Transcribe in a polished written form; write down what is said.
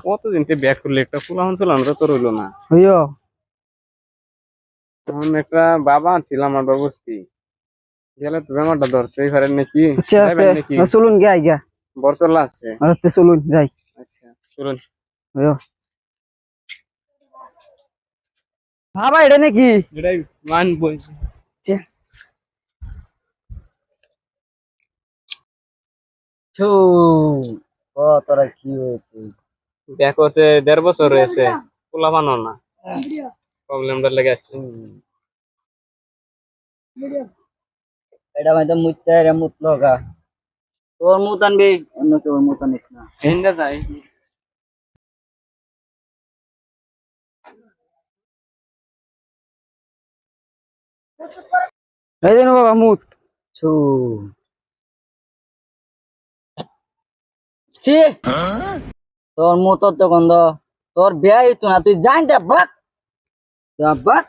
কতদিন ব্যাক করলে একটা ফুলাহন ফুলানো তো রইলো না। তখন একটা বাবা ছিল আমার বাবুস্তি গেলে তো বেমারটা ধরতে পারেন নাকি? যাইবেন নাকি? চলুন গে আইগা বরতলা আছে। চলুন যাই। আচ্ছা চলুন। বাবা এটা নাকি এটাই মান বলছি। তোরা কি হয়েছে? ব্যাক হচ্ছে 1.5 বছর হয়েছে, ফুলাবানো না, প্রবলেমটা লেগে আসছে। এটা ভাই মুততে রে মুতলো গা তোর মুত আনবি অন্য কেউ মুত আনিস না চিন্তা যাই এই যে বাবা মুত ছু ছি তোর মুত তো গন্ধ তোর বিয়াই তো না তুই জান দে বাক বাক